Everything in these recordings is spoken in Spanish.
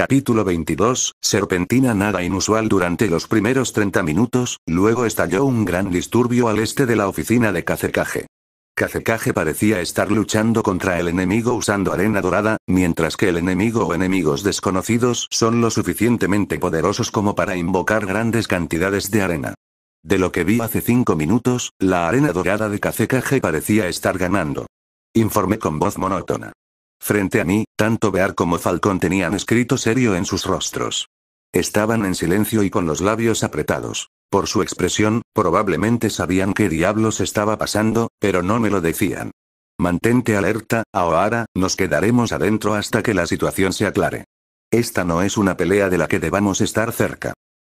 Capítulo 22, serpentina nada inusual durante los primeros 30 minutos, luego estalló un gran disturbio al este de la oficina de Kazekage. Kazekage parecía estar luchando contra el enemigo usando arena dorada, mientras que el enemigo o enemigos desconocidos son lo suficientemente poderosos como para invocar grandes cantidades de arena. De lo que vi hace 5 minutos, la arena dorada de Kazekage parecía estar ganando. Informé con voz monótona. Frente a mí, tanto Bear como Falcón tenían escrito serio en sus rostros. Estaban en silencio y con los labios apretados. Por su expresión, probablemente sabían qué diablos estaba pasando, pero no me lo decían. Mantente alerta, Aohara, nos quedaremos adentro hasta que la situación se aclare. Esta no es una pelea de la que debamos estar cerca.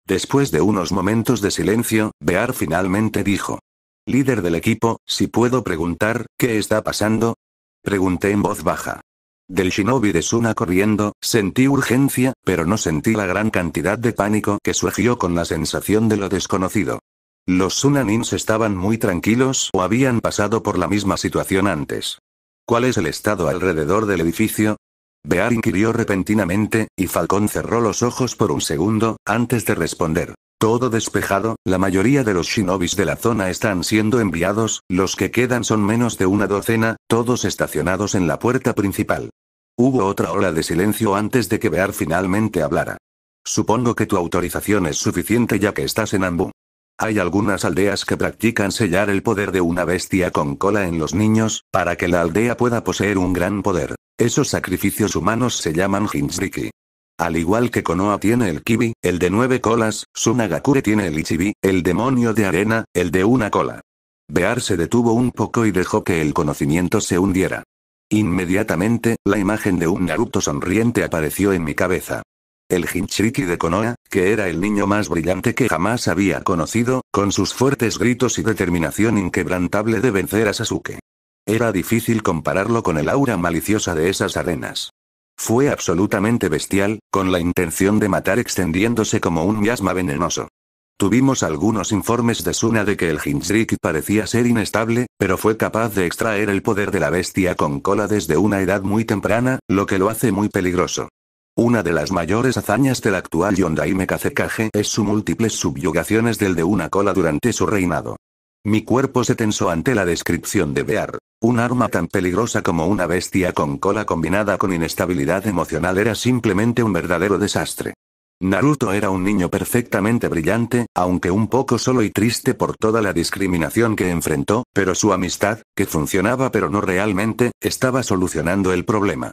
Después de unos momentos de silencio, Bear finalmente dijo. Líder del equipo, si puedo preguntar, ¿qué está pasando? Pregunté en voz baja. Del shinobi de Suna corriendo, sentí urgencia, pero no sentí la gran cantidad de pánico que surgió con la sensación de lo desconocido. ¿Los Sunanins estaban muy tranquilos o habían pasado por la misma situación antes? ¿Cuál es el estado alrededor del edificio? Bear inquirió repentinamente, y Falcón cerró los ojos por un segundo, antes de responder. Todo despejado, la mayoría de los shinobis de la zona están siendo enviados, los que quedan son menos de una docena, todos estacionados en la puerta principal. Hubo otra ola de silencio antes de que Bear finalmente hablara. Supongo que tu autorización es suficiente ya que estás en Anbu. Hay algunas aldeas que practican sellar el poder de una bestia con cola en los niños, para que la aldea pueda poseer un gran poder. Esos sacrificios humanos se llaman Jinchuriki. Al igual que Konoha tiene el Kibi, el de 9 colas, Sunagakure tiene el Ichibi, el demonio de arena, el de una cola. Bear se detuvo un poco y dejó que el conocimiento se hundiera. Inmediatamente, la imagen de un Naruto sonriente apareció en mi cabeza. El Jinchuriki de Konoha, que era el niño más brillante que jamás había conocido, con sus fuertes gritos y determinación inquebrantable de vencer a Sasuke. Era difícil compararlo con el aura maliciosa de esas arenas. Fue absolutamente bestial, con la intención de matar extendiéndose como un miasma venenoso. Tuvimos algunos informes de Suna de que el Jinchuriki parecía ser inestable, pero fue capaz de extraer el poder de la bestia con cola desde una edad muy temprana, lo que lo hace muy peligroso. Una de las mayores hazañas del actual Yondaime Kazekage es sus múltiples subyugaciones del de una cola durante su reinado. Mi cuerpo se tensó ante la descripción de Bear. Un arma tan peligrosa como una bestia con cola combinada con inestabilidad emocional era simplemente un verdadero desastre. Naruto era un niño perfectamente brillante, aunque un poco solo y triste por toda la discriminación que enfrentó, pero su amistad, que funcionaba pero no realmente, estaba solucionando el problema.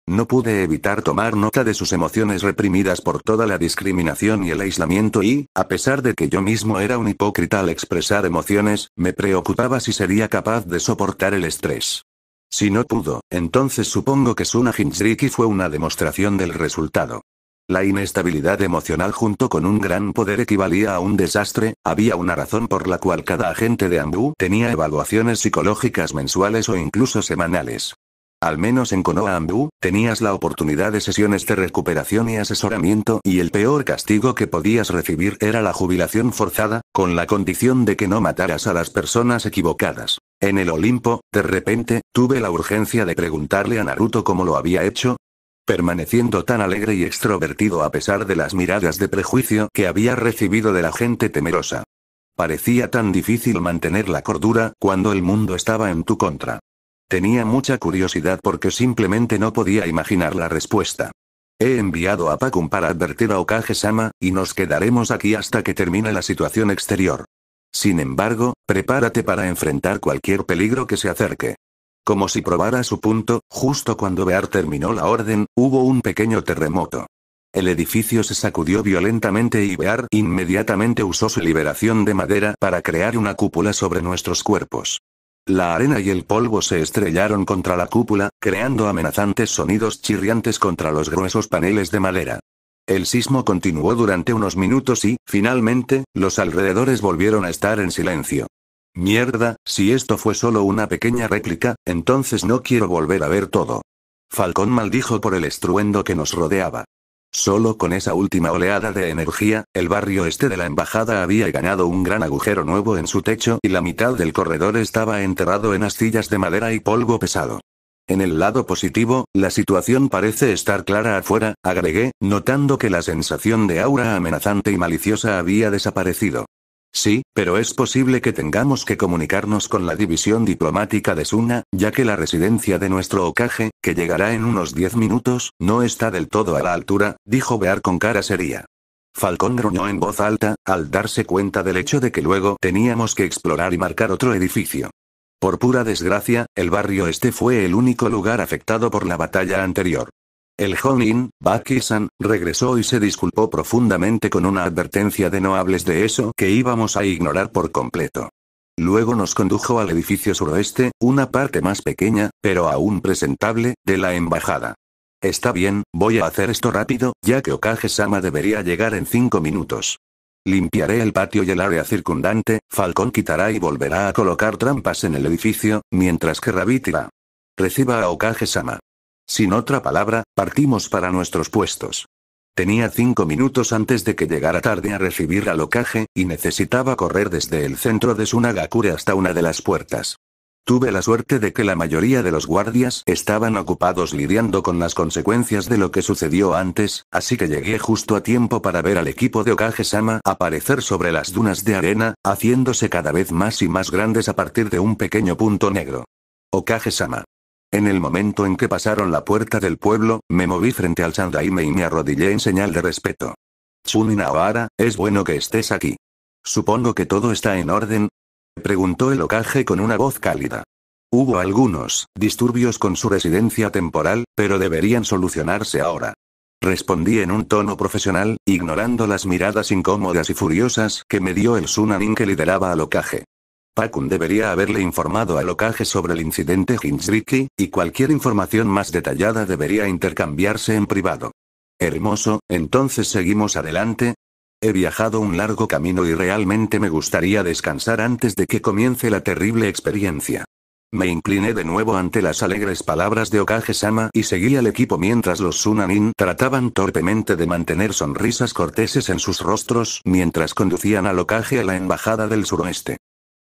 No pude evitar tomar nota de sus emociones reprimidas por toda la discriminación y el aislamiento y, a pesar de que yo mismo era un hipócrita al expresar emociones, me preocupaba si sería capaz de soportar el estrés. Si no pudo, entonces supongo que Suna Jinchuriki fue una demostración del resultado. La inestabilidad emocional junto con un gran poder equivalía a un desastre, había una razón por la cual cada agente de Anbu tenía evaluaciones psicológicas mensuales o incluso semanales. Al menos en Konoha Anbu, tenías la oportunidad de sesiones de recuperación y asesoramiento y el peor castigo que podías recibir era la jubilación forzada, con la condición de que no mataras a las personas equivocadas. En el Olimpo, de repente, tuve la urgencia de preguntarle a Naruto cómo lo había hecho, permaneciendo tan alegre y extrovertido a pesar de las miradas de prejuicio que había recibido de la gente temerosa. Parecía tan difícil mantener la cordura cuando el mundo estaba en tu contra. Tenía mucha curiosidad porque simplemente no podía imaginar la respuesta. He enviado a Pakun para advertir a Okage-sama, y nos quedaremos aquí hasta que termine la situación exterior. Sin embargo, prepárate para enfrentar cualquier peligro que se acerque. Como si probara su punto, justo cuando Bear terminó la orden, hubo un pequeño terremoto. El edificio se sacudió violentamente y Bear inmediatamente usó su liberación de madera para crear una cúpula sobre nuestros cuerpos. La arena y el polvo se estrellaron contra la cúpula, creando amenazantes sonidos chirriantes contra los gruesos paneles de madera. El sismo continuó durante unos minutos y, finalmente, los alrededores volvieron a estar en silencio. Mierda, si esto fue solo una pequeña réplica, entonces no quiero volver a ver todo. Falcón maldijo por el estruendo que nos rodeaba. Solo con esa última oleada de energía, el barrio este de la embajada había ganado un gran agujero nuevo en su techo y la mitad del corredor estaba enterrado en astillas de madera y polvo pesado. En el lado positivo, la situación parece estar clara afuera, agregué, notando que la sensación de aura amenazante y maliciosa había desaparecido. Sí, pero es posible que tengamos que comunicarnos con la división diplomática de Suna, ya que la residencia de nuestro Hokage, que llegará en unos 10 minutos, no está del todo a la altura, dijo Bear con cara seria. Falcón gruñó en voz alta, al darse cuenta del hecho de que luego teníamos que explorar y marcar otro edificio. Por pura desgracia, el barrio este fue el único lugar afectado por la batalla anterior. El Jonin, Baki-san, regresó y se disculpó profundamente con una advertencia de no hables de eso que íbamos a ignorar por completo. Luego nos condujo al edificio suroeste, una parte más pequeña, pero aún presentable, de la embajada. Está bien, voy a hacer esto rápido, ya que Hokage-sama debería llegar en 5 minutos. Limpiaré el patio y el área circundante, Falcón quitará y volverá a colocar trampas en el edificio, mientras que Rabbit irá. Reciba a Hokage-sama. Sin otra palabra, partimos para nuestros puestos. Tenía 5 minutos antes de que llegara tarde a recibir al Hokage, y necesitaba correr desde el centro de Sunagakure hasta una de las puertas. Tuve la suerte de que la mayoría de los guardias estaban ocupados lidiando con las consecuencias de lo que sucedió antes, así que llegué justo a tiempo para ver al equipo de Hokage-sama aparecer sobre las dunas de arena, haciéndose cada vez más y más grandes a partir de un pequeño punto negro. Hokage-sama. En el momento en que pasaron la puerta del pueblo, me moví frente al Sandaime y me arrodillé en señal de respeto. Chunin Naohara, es bueno que estés aquí. Supongo que todo está en orden, preguntó el Hokage con una voz cálida. Hubo algunos disturbios con su residencia temporal, pero deberían solucionarse ahora. Respondí en un tono profesional, ignorando las miradas incómodas y furiosas que me dio el Sunanin que lideraba al Hokage. Pakun debería haberle informado al Hokage sobre el incidente Jinchuriki, y cualquier información más detallada debería intercambiarse en privado. Hermoso, entonces seguimos adelante. He viajado un largo camino y realmente me gustaría descansar antes de que comience la terrible experiencia. Me incliné de nuevo ante las alegres palabras de Hokage-sama y seguí al equipo mientras los Sunanin trataban torpemente de mantener sonrisas corteses en sus rostros mientras conducían al Hokage a la embajada del suroeste.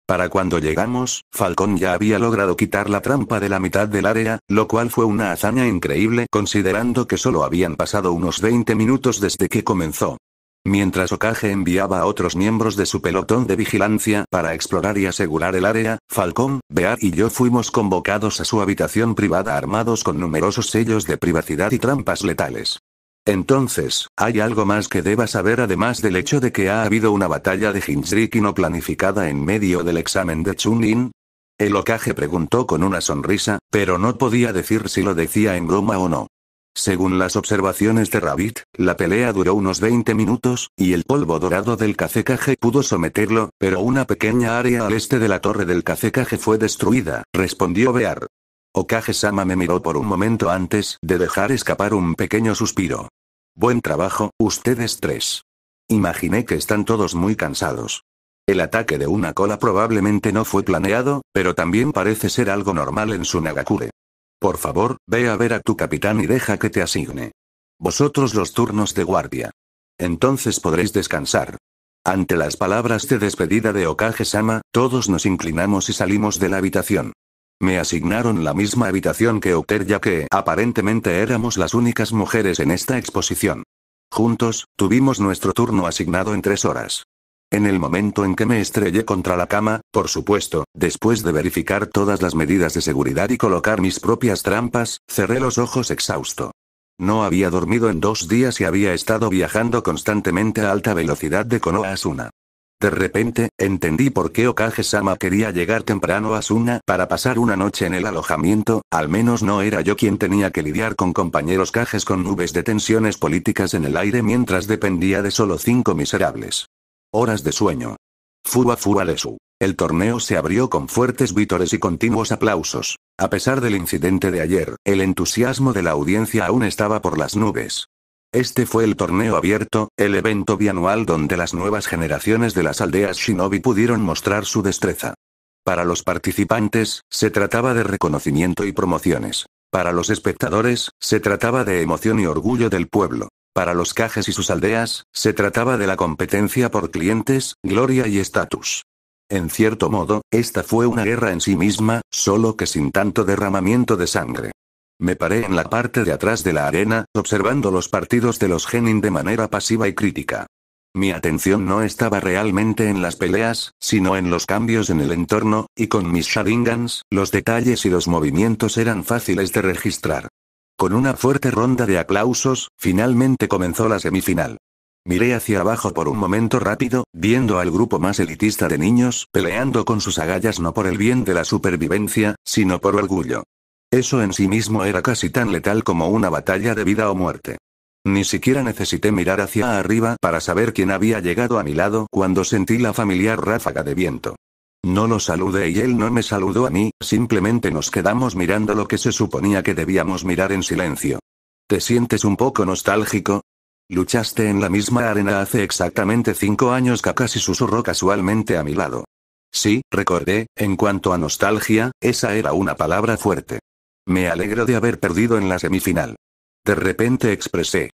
Para cuando llegamos, Falcón ya había logrado quitar la trampa de la mitad del área, lo cual fue una hazaña increíble considerando que solo habían pasado unos 20 minutos desde que comenzó. Mientras Hokage enviaba a otros miembros de su pelotón de vigilancia para explorar y asegurar el área, Falcón, Bear y yo fuimos convocados a su habitación privada armados con numerosos sellos de privacidad y trampas letales. Entonces, ¿hay algo más que deba saber además del hecho de que ha habido una batalla de Jinchuriki no planificada en medio del examen de Chunin? El Hokage preguntó con una sonrisa, pero no podía decir si lo decía en broma o no. Según las observaciones de Rabbit, la pelea duró unos 20 minutos, y el polvo dorado del Kazekage pudo someterlo, pero una pequeña área al este de la torre del Kazekage fue destruida, respondió Bear. Hokage-sama me miró por un momento antes de dejar escapar un pequeño suspiro. Buen trabajo, ustedes tres. Imaginé que están todos muy cansados. El ataque de una cola probablemente no fue planeado, pero también parece ser algo normal en Sunagakure. Por favor, ve a ver a tu capitán y deja que te asigne. Vosotros los turnos de guardia. Entonces podréis descansar. Ante las palabras de despedida de Hokage-sama, todos nos inclinamos y salimos de la habitación. Me asignaron la misma habitación que Outer ya que aparentemente éramos las únicas mujeres en esta exposición. Juntos, tuvimos nuestro turno asignado en 3 horas. En el momento en que me estrellé contra la cama, por supuesto, después de verificar todas las medidas de seguridad y colocar mis propias trampas, cerré los ojos exhausto. No había dormido en 2 días y había estado viajando constantemente a alta velocidad de Konoha a Suna. De repente, entendí por qué Hokage-sama quería llegar temprano a Suna para pasar una noche en el alojamiento, al menos no era yo quien tenía que lidiar con compañeros Kages con nubes de tensiones políticas en el aire mientras dependía de solo 5 miserables horas de sueño. Fua Lesu. El torneo se abrió con fuertes vítores y continuos aplausos. A pesar del incidente de ayer, el entusiasmo de la audiencia aún estaba por las nubes. Este fue el torneo abierto, el evento bianual donde las nuevas generaciones de las aldeas Shinobi pudieron mostrar su destreza. Para los participantes, se trataba de reconocimiento y promociones. Para los espectadores, se trataba de emoción y orgullo del pueblo. Para los Kages y sus aldeas, se trataba de la competencia por clientes, gloria y estatus. En cierto modo, esta fue una guerra en sí misma, solo que sin tanto derramamiento de sangre. Me paré en la parte de atrás de la arena, observando los partidos de los genin de manera pasiva y crítica. Mi atención no estaba realmente en las peleas, sino en los cambios en el entorno, y con mis Sharingans, los detalles y los movimientos eran fáciles de registrar. Con una fuerte ronda de aplausos, finalmente comenzó la semifinal. Miré hacia abajo por un momento rápido, viendo al grupo más elitista de niños, peleando con sus agallas no por el bien de la supervivencia, sino por orgullo. Eso en sí mismo era casi tan letal como una batalla de vida o muerte. Ni siquiera necesité mirar hacia arriba para saber quién había llegado a mi lado cuando sentí la familiar ráfaga de viento. No lo saludé y él no me saludó a mí, simplemente nos quedamos mirando lo que se suponía que debíamos mirar en silencio. ¿Te sientes un poco nostálgico? Luchaste en la misma arena hace exactamente 5 años, Kakashi susurró casualmente a mi lado. Sí, recordé, en cuanto a nostalgia, esa era una palabra fuerte. Me alegro de haber perdido en la semifinal. De repente expresé.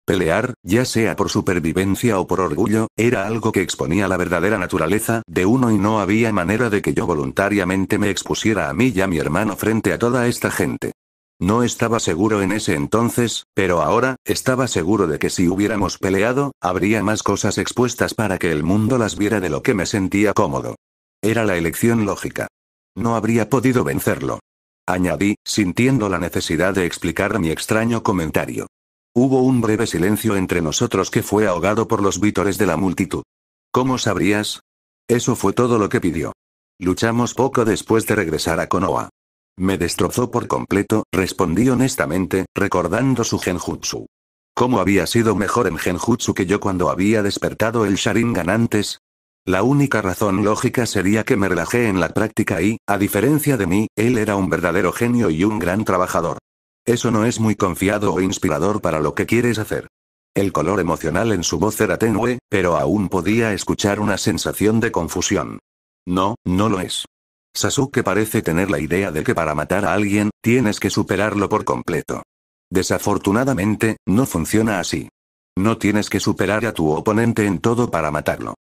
Pelear, ya sea por supervivencia o por orgullo, era algo que exponía la verdadera naturaleza de uno y no había manera de que yo voluntariamente me expusiera a mí y a mi hermano frente a toda esta gente. No estaba seguro en ese entonces, pero ahora, estaba seguro de que si hubiéramos peleado, habría más cosas expuestas para que el mundo las viera de lo que me sentía cómodo. Era la elección lógica. No habría podido vencerlo. Añadí, sintiendo la necesidad de explicar mi extraño comentario. Hubo un breve silencio entre nosotros que fue ahogado por los vítores de la multitud. ¿Cómo sabrías? Eso fue todo lo que pidió. Luchamos poco después de regresar a Konoha. Me destrozó por completo, respondí honestamente, recordando su genjutsu. ¿Cómo había sido mejor en genjutsu que yo cuando había despertado el Sharingan antes? La única razón lógica sería que me relajé en la práctica y, a diferencia de mí, él era un verdadero genio y un gran trabajador. Eso no es muy confiado o inspirador para lo que quieres hacer. El color emocional en su voz era tenue, pero aún podía escuchar una sensación de confusión. No, no lo es. Sasuke parece tener la idea de que para matar a alguien, tienes que superarlo por completo. Desafortunadamente, no funciona así. No tienes que superar a tu oponente en todo para matarlo.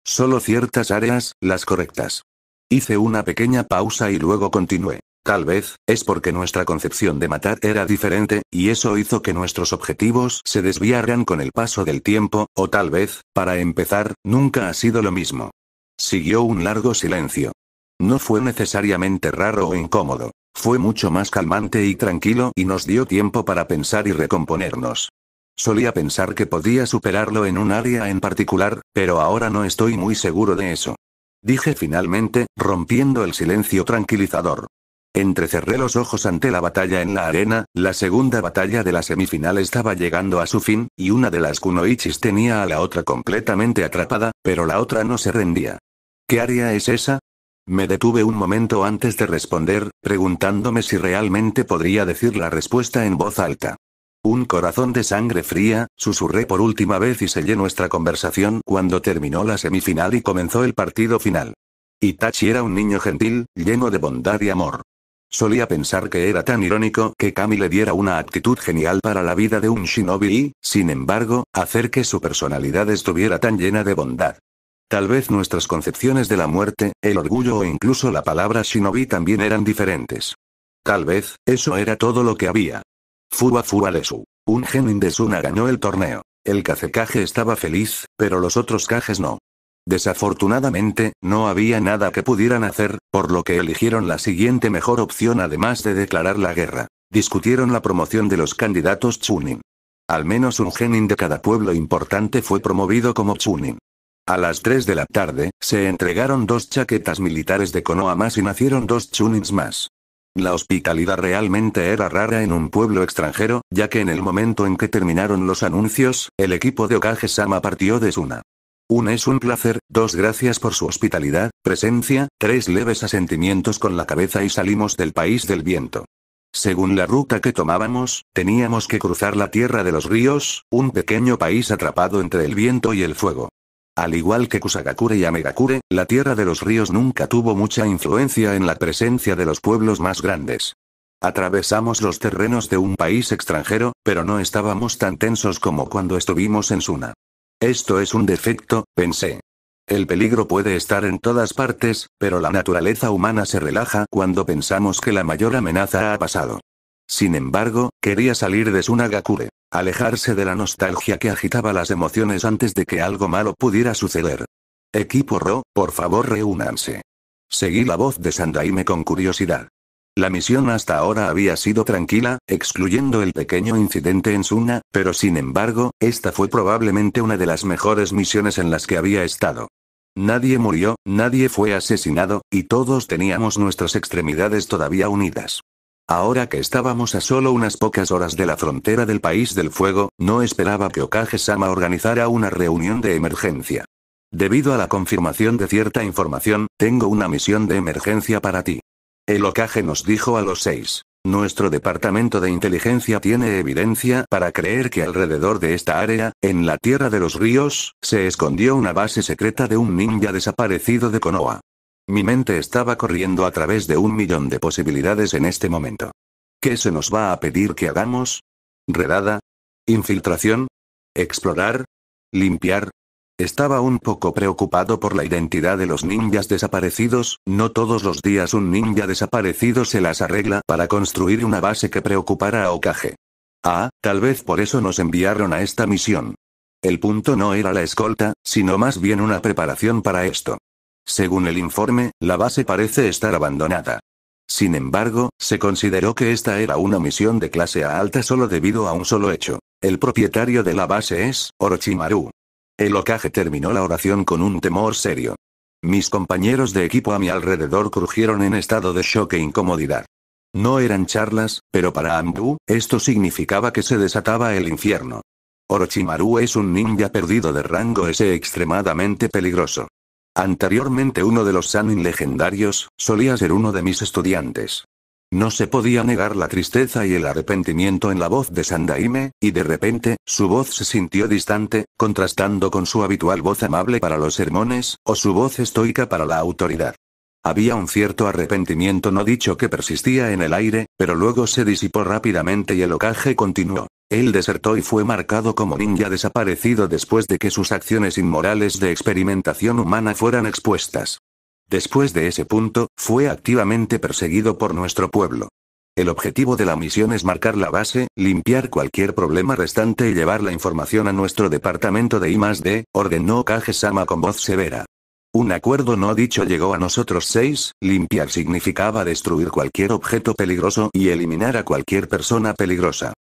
Solo ciertas áreas, las correctas. Hice una pequeña pausa y luego continué. Tal vez, es porque nuestra concepción de matar era diferente, y eso hizo que nuestros objetivos se desviaran con el paso del tiempo, o tal vez, para empezar, nunca ha sido lo mismo. Siguió un largo silencio. No fue necesariamente raro o incómodo. Fue mucho más calmante y tranquilo y nos dio tiempo para pensar y recomponernos. Solía pensar que podía superarlo en un área en particular, pero ahora no estoy muy seguro de eso. Dije finalmente, rompiendo el silencio tranquilizador. Entrecerré los ojos ante la batalla en la arena, la segunda batalla de la semifinal estaba llegando a su fin, y una de las kunoichis tenía a la otra completamente atrapada, pero la otra no se rendía. ¿Qué área es esa? Me detuve un momento antes de responder, preguntándome si realmente podría decir la respuesta en voz alta. Un corazón de sangre fría, susurré por última vez y sellé nuestra conversación cuando terminó la semifinal y comenzó el partido final. Itachi era un niño gentil, lleno de bondad y amor. Solía pensar que era tan irónico que Kami le diera una actitud genial para la vida de un shinobi y, sin embargo, hacer que su personalidad estuviera tan llena de bondad. Tal vez nuestras concepciones de la muerte, el orgullo o incluso la palabra shinobi también eran diferentes. Tal vez, eso era todo lo que había. Fua Desu. Un genin de Suna ganó el torneo. El Kazekage estaba feliz, pero los otros Kages no. Desafortunadamente, no había nada que pudieran hacer, por lo que eligieron la siguiente mejor opción además de declarar la guerra. Discutieron la promoción de los candidatos Chunin. Al menos un genin de cada pueblo importante fue promovido como Chunin. A las 3 de la tarde, se entregaron 2 chaquetas militares de Konoha más y nacieron 2 Chunins más. La hospitalidad realmente era rara en un pueblo extranjero, ya que en el momento en que terminaron los anuncios, el equipo de Okage-sama partió de Suna. 1 es un placer, 2 gracias por su hospitalidad, presencia, 3 leves asentimientos con la cabeza y salimos del país del viento. Según la ruta que tomábamos, teníamos que cruzar la tierra de los ríos, un pequeño país atrapado entre el viento y el fuego. Al igual que Kusagakure y Amegakure, la tierra de los ríos nunca tuvo mucha influencia en la presencia de los pueblos más grandes. Atravesamos los terrenos de un país extranjero, pero no estábamos tan tensos como cuando estuvimos en Suna. Esto es un defecto, pensé. El peligro puede estar en todas partes, pero la naturaleza humana se relaja cuando pensamos que la mayor amenaza ha pasado. Sin embargo, quería salir de Sunagakure, alejarse de la nostalgia que agitaba las emociones antes de que algo malo pudiera suceder. Equipo Ro, por favor reúnanse. Seguí la voz de Sandaime con curiosidad. La misión hasta ahora había sido tranquila, excluyendo el pequeño incidente en Suna, pero sin embargo, esta fue probablemente una de las mejores misiones en las que había estado. Nadie murió, nadie fue asesinado, y todos teníamos nuestras extremidades todavía unidas. Ahora que estábamos a solo unas pocas horas de la frontera del País del Fuego, no esperaba que Okage-sama organizara una reunión de emergencia. Debido a la confirmación de cierta información, tengo una misión de emergencia para ti. El Hokage nos dijo a los 6. Nuestro departamento de inteligencia tiene evidencia para creer que alrededor de esta área, en la Tierra de los Ríos, se escondió una base secreta de un ninja desaparecido de Konoha. Mi mente estaba corriendo a través de 1.000.000 de posibilidades en este momento. ¿Qué se nos va a pedir que hagamos? ¿Redada? ¿Infiltración? ¿Explorar? ¿Limpiar? Estaba un poco preocupado por la identidad de los ninjas desaparecidos, no todos los días un ninja desaparecido se las arregla para construir una base que preocupara a Hokage. Ah, tal vez por eso nos enviaron a esta misión. El punto no era la escolta, sino más bien una preparación para esto. Según el informe, la base parece estar abandonada. Sin embargo, se consideró que esta era una misión de clase A alta solo debido a un solo hecho. El propietario de la base es Orochimaru. El Hokage terminó la oración con un temor serio. Mis compañeros de equipo a mi alrededor crujieron en estado de shock e incomodidad. No eran charlas, pero para Anbu, esto significaba que se desataba el infierno. Orochimaru es un ninja perdido de rango S extremadamente peligroso. Anteriormente uno de los Sannin legendarios, solía ser uno de mis estudiantes. No se podía negar la tristeza y el arrepentimiento en la voz de Sandaime, y de repente, su voz se sintió distante, contrastando con su habitual voz amable para los sermones, o su voz estoica para la autoridad. Había un cierto arrepentimiento no dicho que persistía en el aire, pero luego se disipó rápidamente y el Hokage continuó. Él desertó y fue marcado como ninja desaparecido después de que sus acciones inmorales de experimentación humana fueran expuestas. Después de ese punto, fue activamente perseguido por nuestro pueblo. El objetivo de la misión es marcar la base, limpiar cualquier problema restante y llevar la información a nuestro departamento de I+D, ordenó Okage-sama con voz severa. Un acuerdo no dicho llegó a nosotros 6, limpiar significaba destruir cualquier objeto peligroso y eliminar a cualquier persona peligrosa.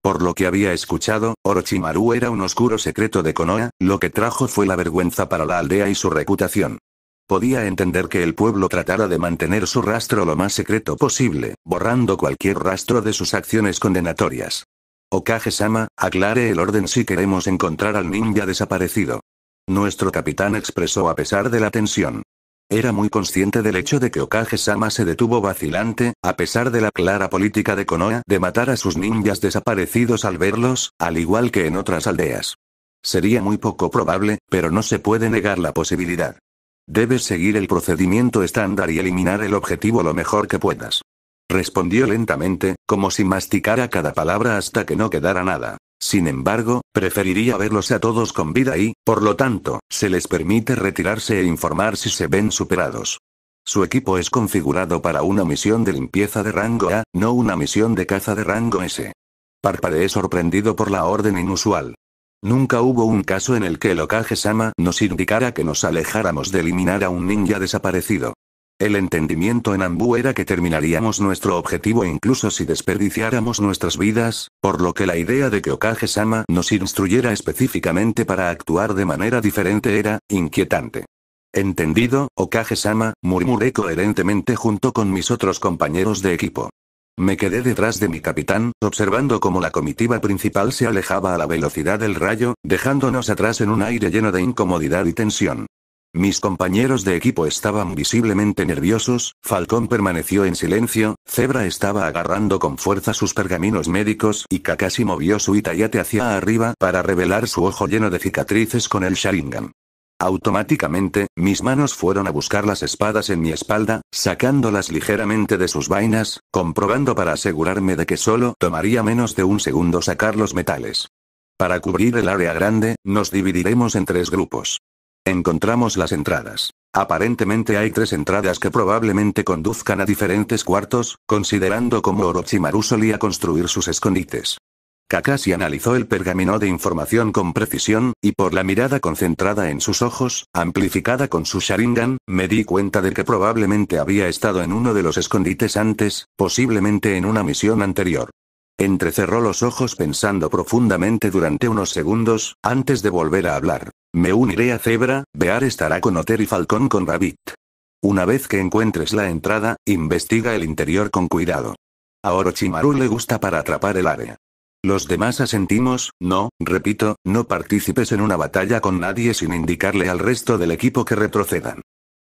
Por lo que había escuchado, Orochimaru era un oscuro secreto de Konoha, lo que trajo fue la vergüenza para la aldea y su reputación. Podía entender que el pueblo tratara de mantener su rastro lo más secreto posible, borrando cualquier rastro de sus acciones condenatorias. Okage-sama, aclare el orden si queremos encontrar al ninja desaparecido. Nuestro capitán expresó a pesar de la tensión. Era muy consciente del hecho de que Okage-sama se detuvo vacilante, a pesar de la clara política de Konoha de matar a sus ninjas desaparecidos al verlos, al igual que en otras aldeas. Sería muy poco probable, pero no se puede negar la posibilidad. Debes seguir el procedimiento estándar y eliminar el objetivo lo mejor que puedas. Respondió lentamente, como si masticara cada palabra hasta que no quedara nada. Sin embargo, preferiría verlos a todos con vida y, por lo tanto, se les permite retirarse e informar si se ven superados. Su equipo es configurado para una misión de limpieza de rango A, no una misión de caza de rango S. Parpadeé sorprendido por la orden inusual. Nunca hubo un caso en el que el Okage-sama nos indicara que nos alejáramos de eliminar a un ninja desaparecido. El entendimiento en Anbu era que terminaríamos nuestro objetivo incluso si desperdiciáramos nuestras vidas, por lo que la idea de que Okage-sama nos instruyera específicamente para actuar de manera diferente era inquietante. Entendido, Okage-sama, murmuré coherentemente junto con mis otros compañeros de equipo. Me quedé detrás de mi capitán, observando cómo la comitiva principal se alejaba a la velocidad del rayo, dejándonos atrás en un aire lleno de incomodidad y tensión. Mis compañeros de equipo estaban visiblemente nerviosos, Falcón permaneció en silencio, Zebra estaba agarrando con fuerza sus pergaminos médicos y Kakashi movió su Itayate hacia arriba para revelar su ojo lleno de cicatrices con el Sharingan. Automáticamente, mis manos fueron a buscar las espadas en mi espalda, sacándolas ligeramente de sus vainas, comprobando para asegurarme de que solo tomaría menos de un segundo sacar los metales. Para cubrir el área grande, nos dividiremos en 3 grupos. Encontramos las entradas. Aparentemente hay 3 entradas que probablemente conduzcan a diferentes cuartos, considerando cómo Orochimaru solía construir sus escondites. Kakashi analizó el pergamino de información con precisión, y por la mirada concentrada en sus ojos, amplificada con su Sharingan, me di cuenta de que probablemente había estado en uno de los escondites antes, posiblemente en una misión anterior. Entrecerró los ojos pensando profundamente durante unos segundos, antes de volver a hablar. Me uniré a Zebra, Bear estará con Otter y Falcón con Rabbit. Una vez que encuentres la entrada, investiga el interior con cuidado. A Orochimaru le gusta para atrapar el área. Los demás asentimos, no, repito, no participes en una batalla con nadie sin indicarle al resto del equipo que retrocedan.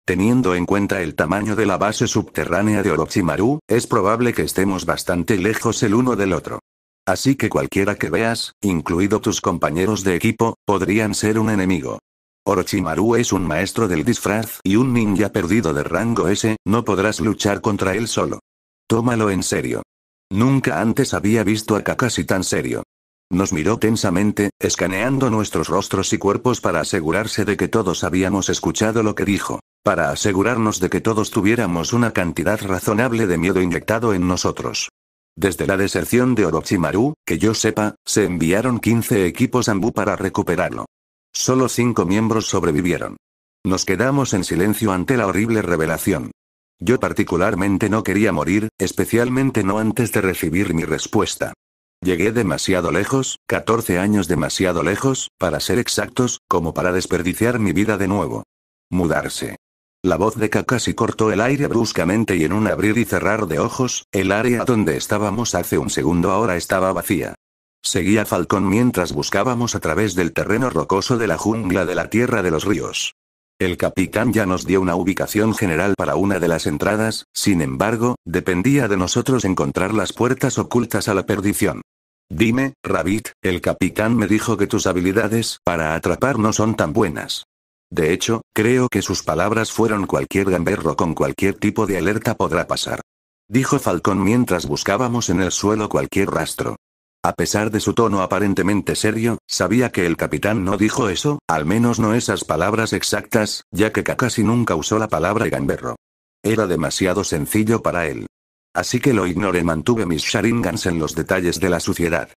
Teniendo en cuenta el tamaño de la base subterránea de Orochimaru, es probable que estemos bastante lejos el uno del otro. Así que cualquiera que veas, incluido tus compañeros de equipo, podrían ser un enemigo. Orochimaru es un maestro del disfraz y un ninja perdido de rango S, no podrás luchar contra él solo. Tómalo en serio. Nunca antes había visto a Kakashi tan serio. Nos miró tensamente, escaneando nuestros rostros y cuerpos para asegurarse de que todos habíamos escuchado lo que dijo, para asegurarnos de que todos tuviéramos una cantidad razonable de miedo inyectado en nosotros. Desde la deserción de Orochimaru, que yo sepa, se enviaron 15 equipos Anbu para recuperarlo. Solo 5 miembros sobrevivieron. Nos quedamos en silencio ante la horrible revelación. Yo particularmente no quería morir, especialmente no antes de recibir mi respuesta. Llegué demasiado lejos, 14 años demasiado lejos, para ser exactos, como para desperdiciar mi vida de nuevo. Mudarse. La voz de Kakashi cortó el aire bruscamente y en un abrir y cerrar de ojos, el área donde estábamos hace un segundo ahora estaba vacía. Seguía a Falcón mientras buscábamos a través del terreno rocoso de la jungla de la Tierra de los Ríos. El capitán ya nos dio una ubicación general para una de las entradas, sin embargo, dependía de nosotros encontrar las puertas ocultas a la perdición. Dime, Rabbit, el capitán me dijo que tus habilidades para atrapar no son tan buenas. De hecho, creo que sus palabras fueron cualquier gamberro con cualquier tipo de alerta podrá pasar. Dijo Falcón mientras buscábamos en el suelo cualquier rastro. A pesar de su tono aparentemente serio, sabía que el capitán no dijo eso, al menos no esas palabras exactas, ya que Kakashi nunca usó la palabra gamberro. Era demasiado sencillo para él. Así que lo ignoré, mantuve mis Sharingans en los detalles de la suciedad.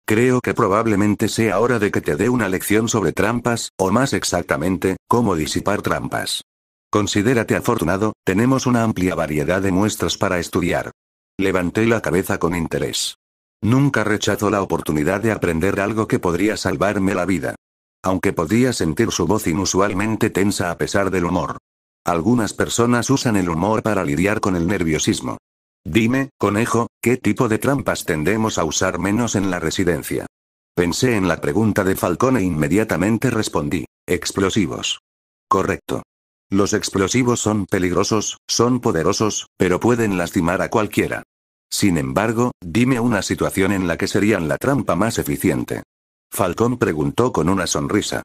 Creo que probablemente sea hora de que te dé una lección sobre trampas, o más exactamente, cómo disipar trampas. Considérate afortunado, tenemos una amplia variedad de muestras para estudiar. Levanté la cabeza con interés. Nunca rechazo la oportunidad de aprender algo que podría salvarme la vida. Aunque podía sentir su voz inusualmente tensa a pesar del humor. Algunas personas usan el humor para lidiar con el nerviosismo. Dime, conejo, ¿qué tipo de trampas tendemos a usar menos en la residencia? Pensé en la pregunta de Falcón e inmediatamente respondí. Explosivos. Correcto. Los explosivos son peligrosos, son poderosos, pero pueden lastimar a cualquiera. Sin embargo, dime una situación en la que serían la trampa más eficiente. Falcón preguntó con una sonrisa.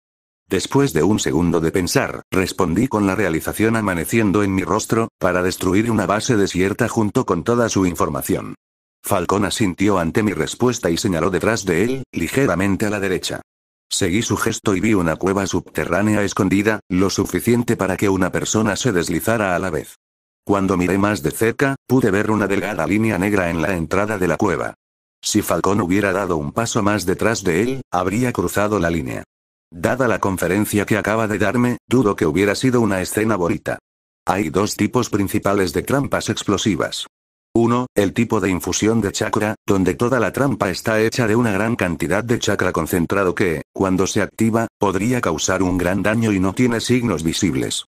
Después de un segundo de pensar, respondí con la realización amaneciendo en mi rostro, para destruir una base desierta junto con toda su información. Falcón asintió ante mi respuesta y señaló detrás de él, ligeramente a la derecha. Seguí su gesto y vi una cueva subterránea escondida, lo suficiente para que una persona se deslizara a la vez. Cuando miré más de cerca, pude ver una delgada línea negra en la entrada de la cueva. Si Falcón hubiera dado un paso más detrás de él, habría cruzado la línea. Dada la conferencia que acaba de darme, dudo que hubiera sido una escena bonita. Hay 2 tipos principales de trampas explosivas. 1, el tipo de infusión de chakra, donde toda la trampa está hecha de una gran cantidad de chakra concentrado que, cuando se activa, podría causar un gran daño y no tiene signos visibles.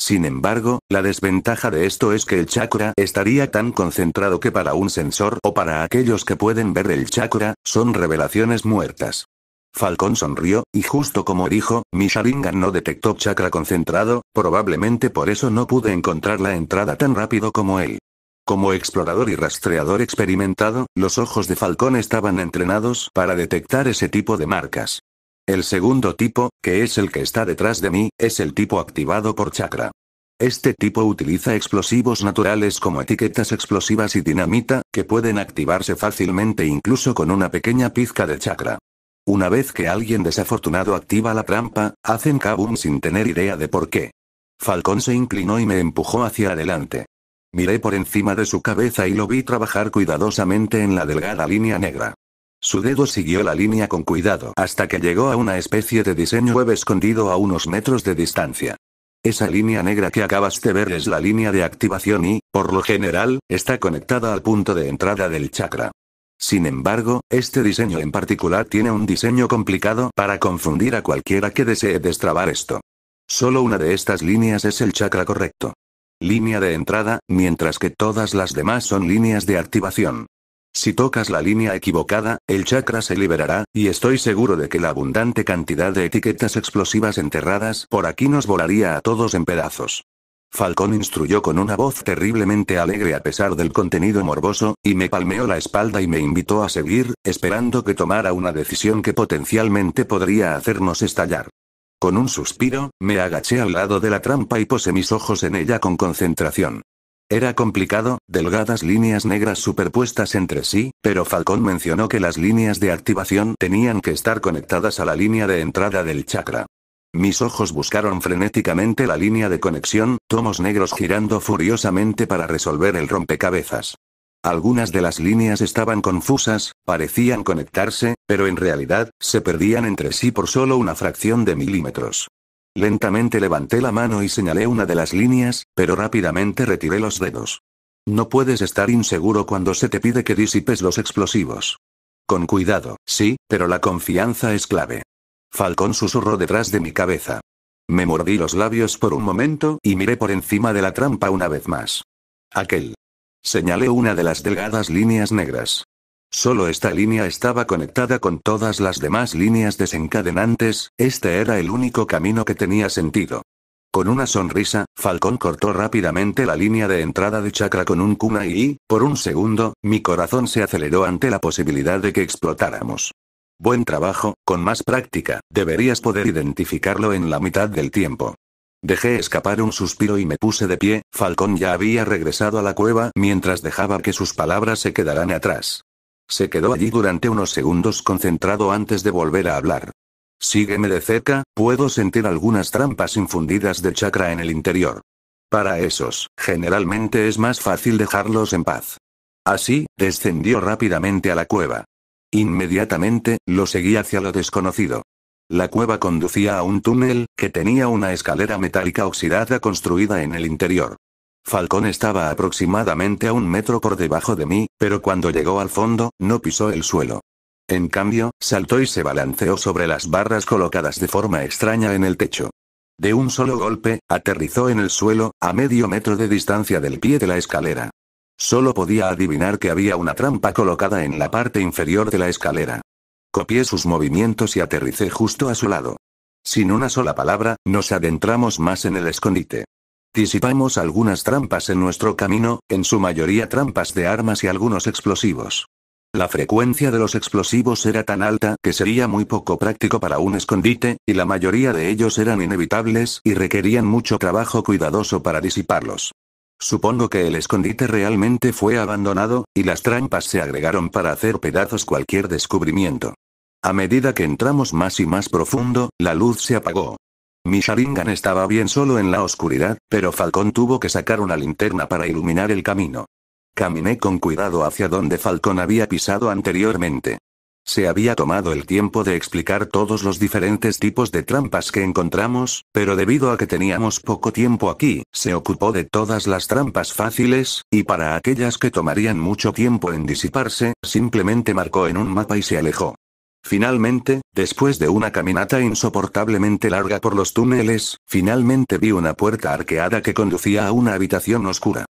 Sin embargo, la desventaja de esto es que el chakra estaría tan concentrado que para un sensor o para aquellos que pueden ver el chakra, son revelaciones muertas. Falcón sonrió, y justo como dijo, mi Sharingan no detectó chakra concentrado, probablemente por eso no pude encontrar la entrada tan rápido como él. Como explorador y rastreador experimentado, los ojos de Falcón estaban entrenados para detectar ese tipo de marcas. El segundo tipo, que es el que está detrás de mí, es el tipo activado por chakra. Este tipo utiliza explosivos naturales como etiquetas explosivas y dinamita, que pueden activarse fácilmente incluso con una pequeña pizca de chakra. Una vez que alguien desafortunado activa la trampa, hacen kaboom sin tener idea de por qué. Falcón se inclinó y me empujó hacia adelante. Miré por encima de su cabeza y lo vi trabajar cuidadosamente en la delgada línea negra. Su dedo siguió la línea con cuidado hasta que llegó a una especie de diseño web escondido a unos metros de distancia. Esa línea negra que acabas de ver es la línea de activación y, por lo general, está conectada al punto de entrada del chakra. Sin embargo, este diseño en particular tiene un diseño complicado para confundir a cualquiera que desee destrabar esto. Solo una de estas líneas es el chakra correcto. Línea de entrada, mientras que todas las demás son líneas de activación. Si tocas la línea equivocada, el chakra se liberará, y estoy seguro de que la abundante cantidad de etiquetas explosivas enterradas por aquí nos volaría a todos en pedazos. Falcón instruyó con una voz terriblemente alegre a pesar del contenido morboso, y me palmeó la espalda y me invitó a seguir, esperando que tomara una decisión que potencialmente podría hacernos estallar. Con un suspiro, me agaché al lado de la trampa y posé mis ojos en ella con concentración. Era complicado, delgadas líneas negras superpuestas entre sí, pero Falcón mencionó que las líneas de activación tenían que estar conectadas a la línea de entrada del chakra. Mis ojos buscaron frenéticamente la línea de conexión, tomos negros girando furiosamente para resolver el rompecabezas. Algunas de las líneas estaban confusas, parecían conectarse, pero en realidad, se perdían entre sí por solo una fracción de milímetros. Lentamente levanté la mano y señalé una de las líneas, pero rápidamente retiré los dedos. No puedes estar inseguro cuando se te pide que disipes los explosivos. Con cuidado, sí, pero la confianza es clave. Falcón susurró detrás de mi cabeza. Me mordí los labios por un momento y miré por encima de la trampa una vez más. Aquel. Señalé una de las delgadas líneas negras. Solo esta línea estaba conectada con todas las demás líneas desencadenantes, este era el único camino que tenía sentido. Con una sonrisa, Falcón cortó rápidamente la línea de entrada de chakra con un kunai y, por un segundo, mi corazón se aceleró ante la posibilidad de que explotáramos. Buen trabajo, con más práctica, deberías poder identificarlo en la mitad del tiempo. Dejé escapar un suspiro y me puse de pie, Falcón ya había regresado a la cueva mientras dejaba que sus palabras se quedaran atrás. Se quedó allí durante unos segundos concentrado antes de volver a hablar. Sígueme de cerca, puedo sentir algunas trampas infundidas de chakra en el interior. Para esos, generalmente es más fácil dejarlos en paz. Así, descendió rápidamente a la cueva. Inmediatamente, lo seguí hacia lo desconocido. La cueva conducía a un túnel, que tenía una escalera metálica oxidada construida en el interior. Falcón estaba aproximadamente a 1 metro por debajo de mí, pero cuando llegó al fondo, no pisó el suelo. En cambio, saltó y se balanceó sobre las barras colocadas de forma extraña en el techo. De un solo golpe, aterrizó en el suelo, a medio metro de distancia del pie de la escalera. Solo podía adivinar que había una trampa colocada en la parte inferior de la escalera. Copié sus movimientos y aterricé justo a su lado. Sin una sola palabra, nos adentramos más en el escondite. Disipamos algunas trampas en nuestro camino, en su mayoría trampas de armas y algunos explosivos. La frecuencia de los explosivos era tan alta que sería muy poco práctico para un escondite, y la mayoría de ellos eran inevitables y requerían mucho trabajo cuidadoso para disiparlos. Supongo que el escondite realmente fue abandonado, y las trampas se agregaron para hacer pedazos cualquier descubrimiento. A medida que entramos más y más profundo, la luz se apagó. Mi Sharingan estaba bien solo en la oscuridad, pero Falcón tuvo que sacar una linterna para iluminar el camino. Caminé con cuidado hacia donde Falcón había pisado anteriormente. Se había tomado el tiempo de explicar todos los diferentes tipos de trampas que encontramos, pero debido a que teníamos poco tiempo aquí, se ocupó de todas las trampas fáciles, y para aquellas que tomarían mucho tiempo en disiparse, simplemente marcó en un mapa y se alejó. Finalmente, después de una caminata insoportablemente larga por los túneles, finalmente vi una puerta arqueada que conducía a una habitación oscura.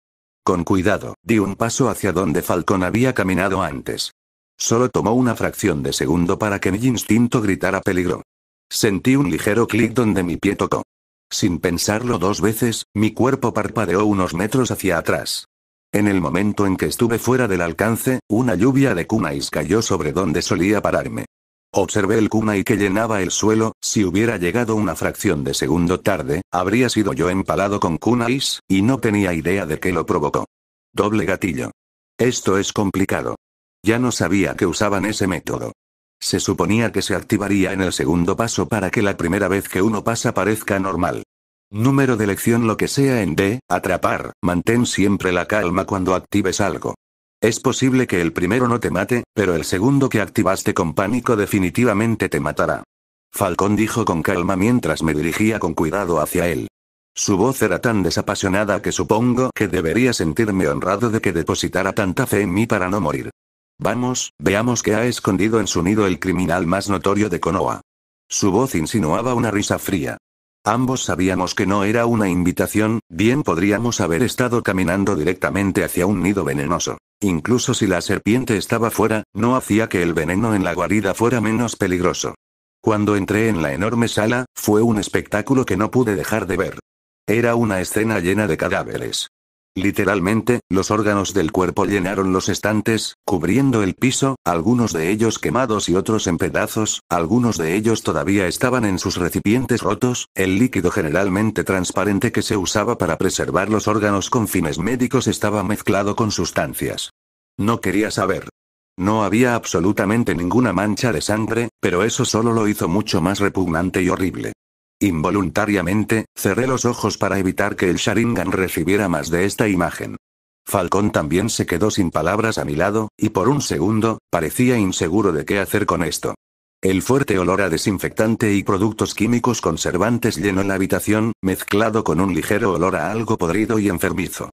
Con cuidado, di un paso hacia donde Falcón había caminado antes. Solo tomó una fracción de segundo para que mi instinto gritara peligro. Sentí un ligero clic donde mi pie tocó. Sin pensarlo 2 veces, mi cuerpo parpadeó unos metros hacia atrás. En el momento en que estuve fuera del alcance, una lluvia de kunais cayó sobre donde solía pararme. Observé el kunai que llenaba el suelo, si hubiera llegado una fracción de segundo tarde, habría sido yo empalado con kunais, y no tenía idea de qué lo provocó. Doble gatillo. Esto es complicado. Ya no sabía que usaban ese método. Se suponía que se activaría en el segundo paso para que la primera vez que uno pasa parezca normal. Número de lección lo que sea en D, atrapar, mantén siempre la calma cuando actives algo. Es posible que el primero no te mate, pero el segundo que activaste con pánico definitivamente te matará. Falcón dijo con calma mientras me dirigía con cuidado hacia él. Su voz era tan desapasionada que supongo que debería sentirme honrado de que depositara tanta fe en mí para no morir. Vamos, veamos qué ha escondido en su nido el criminal más notorio de Konoha. Su voz insinuaba una risa fría. Ambos sabíamos que no era una invitación, bien podríamos haber estado caminando directamente hacia un nido venenoso. Incluso si la serpiente estaba fuera, no hacía que el veneno en la guarida fuera menos peligroso. Cuando entré en la enorme sala, fue un espectáculo que no pude dejar de ver. Era una escena llena de cadáveres. Literalmente, los órganos del cuerpo llenaron los estantes, cubriendo el piso, algunos de ellos quemados y otros en pedazos, algunos de ellos todavía estaban en sus recipientes rotos, el líquido generalmente transparente que se usaba para preservar los órganos con fines médicos estaba mezclado con sustancias. No quería saber. No había absolutamente ninguna mancha de sangre, pero eso solo lo hizo mucho más repugnante y horrible. Involuntariamente, cerré los ojos para evitar que el Sharingan recibiera más de esta imagen. Falcón también se quedó sin palabras a mi lado, y por un segundo, parecía inseguro de qué hacer con esto. El fuerte olor a desinfectante y productos químicos conservantes llenó la habitación, mezclado con un ligero olor a algo podrido y enfermizo.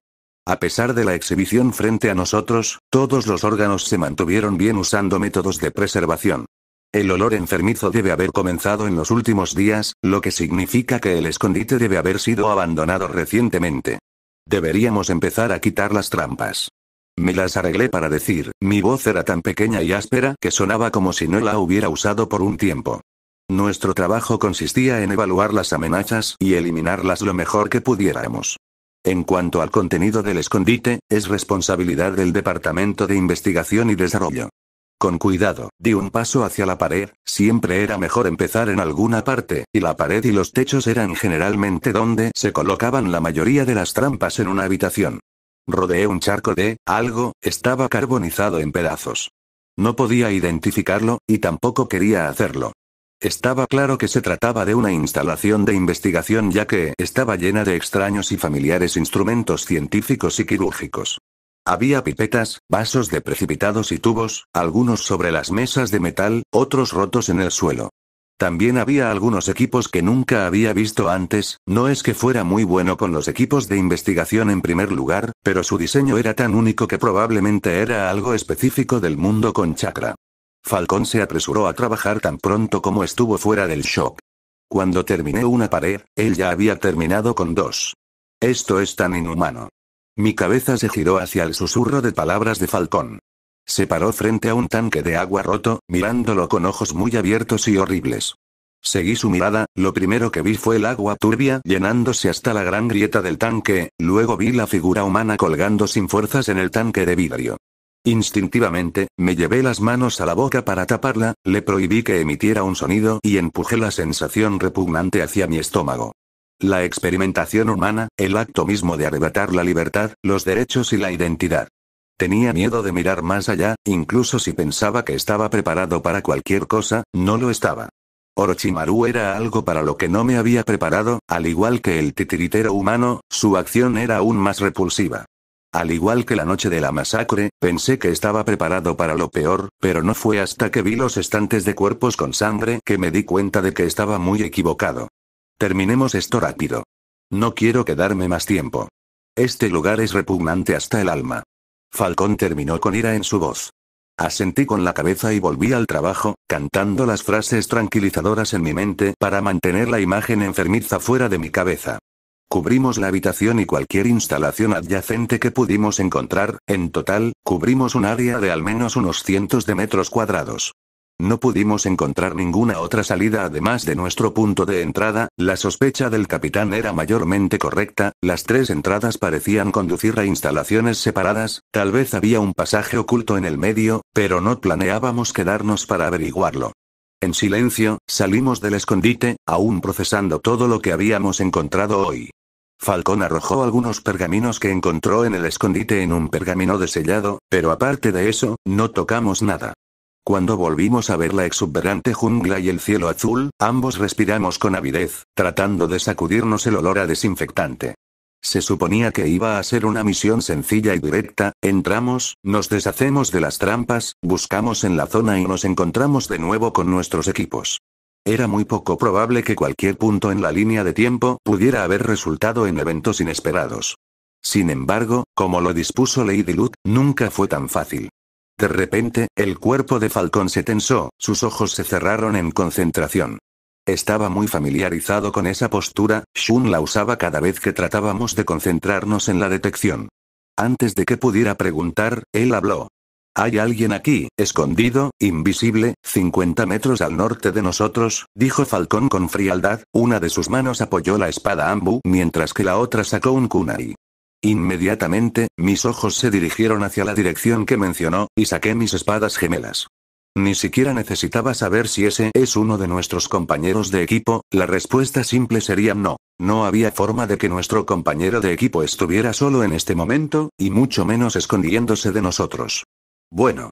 A pesar de la exhibición frente a nosotros, todos los órganos se mantuvieron bien usando métodos de preservación. El olor enfermizo debe haber comenzado en los últimos días, lo que significa que el escondite debe haber sido abandonado recientemente. Deberíamos empezar a quitar las trampas. Me las arreglé para decir, mi voz era tan pequeña y áspera que sonaba como si no la hubiera usado por un tiempo. Nuestro trabajo consistía en evaluar las amenazas y eliminarlas lo mejor que pudiéramos. En cuanto al contenido del escondite, es responsabilidad del Departamento de Investigación y Desarrollo. Con cuidado, di un paso hacia la pared, siempre era mejor empezar en alguna parte, y la pared y los techos eran generalmente donde se colocaban la mayoría de las trampas en una habitación. Rodeé un charco de algo, estaba carbonizado en pedazos. No podía identificarlo, y tampoco quería hacerlo. Estaba claro que se trataba de una instalación de investigación ya que estaba llena de extraños y familiares instrumentos científicos y quirúrgicos. Había pipetas, vasos de precipitados y tubos, algunos sobre las mesas de metal, otros rotos en el suelo. También había algunos equipos que nunca había visto antes, no es que fuera muy bueno con los equipos de investigación en primer lugar, pero su diseño era tan único que probablemente era algo específico del mundo con chakra. Falcón se apresuró a trabajar tan pronto como estuvo fuera del shock. Cuando terminé una pared, él ya había terminado con dos. Esto es tan inhumano. Mi cabeza se giró hacia el susurro de palabras de Falcón. Se paró frente a un tanque de agua roto, mirándolo con ojos muy abiertos y horribles. Seguí su mirada, lo primero que vi fue el agua turbia llenándose hasta la gran grieta del tanque, luego vi la figura humana colgando sin fuerzas en el tanque de vidrio. Instintivamente, me llevé las manos a la boca para taparla, le prohibí que emitiera un sonido y empujé la sensación repugnante hacia mi estómago. La experimentación humana, el acto mismo de arrebatar la libertad, los derechos y la identidad. Tenía miedo de mirar más allá, incluso si pensaba que estaba preparado para cualquier cosa, no lo estaba. Orochimaru era algo para lo que no me había preparado, al igual que el titiritero humano, su acción era aún más repulsiva. Al igual que la noche de la masacre, pensé que estaba preparado para lo peor, pero no fue hasta que vi los estantes de cuerpos con sangre que me di cuenta de que estaba muy equivocado. Terminemos esto rápido. No quiero quedarme más tiempo. Este lugar es repugnante hasta el alma. Falcón terminó con ira en su voz. Asentí con la cabeza y volví al trabajo, cantando las frases tranquilizadoras en mi mente para mantener la imagen enfermiza fuera de mi cabeza. Cubrimos la habitación y cualquier instalación adyacente que pudimos encontrar, en total, cubrimos un área de al menos unos cientos de metros cuadrados. No pudimos encontrar ninguna otra salida además de nuestro punto de entrada, la sospecha del capitán era mayormente correcta, las tres entradas parecían conducir a instalaciones separadas, tal vez había un pasaje oculto en el medio, pero no planeábamos quedarnos para averiguarlo. En silencio, salimos del escondite, aún procesando todo lo que habíamos encontrado hoy. Falcón arrojó algunos pergaminos que encontró en el escondite en un pergamino desellado, pero aparte de eso, no tocamos nada. Cuando volvimos a ver la exuberante jungla y el cielo azul, ambos respiramos con avidez, tratando de sacudirnos el olor a desinfectante. Se suponía que iba a ser una misión sencilla y directa: entramos, nos deshacemos de las trampas, buscamos en la zona y nos encontramos de nuevo con nuestros equipos. Era muy poco probable que cualquier punto en la línea de tiempo pudiera haber resultado en eventos inesperados. Sin embargo, como lo dispuso Lady Luck, nunca fue tan fácil. De repente, el cuerpo de Falcón se tensó, sus ojos se cerraron en concentración. Estaba muy familiarizado con esa postura, Shun la usaba cada vez que tratábamos de concentrarnos en la detección. Antes de que pudiera preguntar, él habló. «Hay alguien aquí, escondido, invisible, 50 metros al norte de nosotros», dijo Falcón con frialdad. Una de sus manos apoyó la espada Ambu mientras que la otra sacó un kunai. Inmediatamente, mis ojos se dirigieron hacia la dirección que mencionó, y saqué mis espadas gemelas. Ni siquiera necesitaba saber si ese es uno de nuestros compañeros de equipo, la respuesta simple sería no. No había forma de que nuestro compañero de equipo estuviera solo en este momento, y mucho menos escondiéndose de nosotros. Bueno,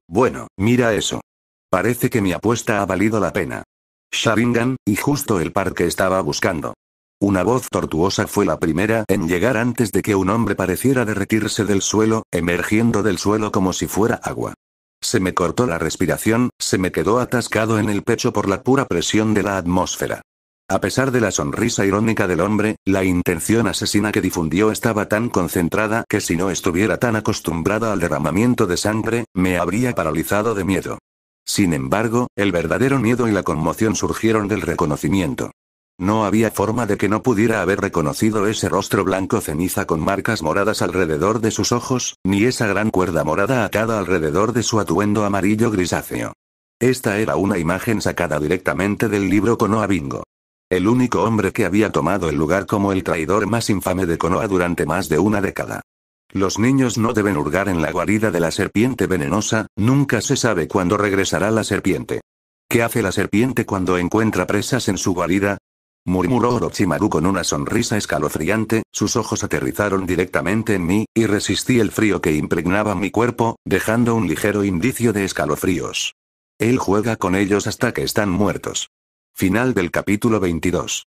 mira eso. Parece que mi apuesta ha valido la pena. Sharingan, y justo el par que estaba buscando. Una voz tortuosa fue la primera en llegar antes de que un hombre pareciera derretirse del suelo, emergiendo del suelo como si fuera agua. Se me cortó la respiración, se me quedó atascado en el pecho por la pura presión de la atmósfera. A pesar de la sonrisa irónica del hombre, la intención asesina que difundió estaba tan concentrada que si no estuviera tan acostumbrada al derramamiento de sangre, me habría paralizado de miedo. Sin embargo, el verdadero miedo y la conmoción surgieron del reconocimiento. No había forma de que no pudiera haber reconocido ese rostro blanco ceniza con marcas moradas alrededor de sus ojos, ni esa gran cuerda morada atada alrededor de su atuendo amarillo grisáceo. Esta era una imagen sacada directamente del libro Konoha Bingo. El único hombre que había tomado el lugar como el traidor más infame de Konoha durante más de una década. Los niños no deben hurgar en la guarida de la serpiente venenosa, nunca se sabe cuándo regresará la serpiente. ¿Qué hace la serpiente cuando encuentra presas en su guarida?, murmuró Orochimaru con una sonrisa escalofriante. Sus ojos aterrizaron directamente en mí, y resistí el frío que impregnaba mi cuerpo, dejando un ligero indicio de escalofríos. Él juega con ellos hasta que están muertos. Final del capítulo 22.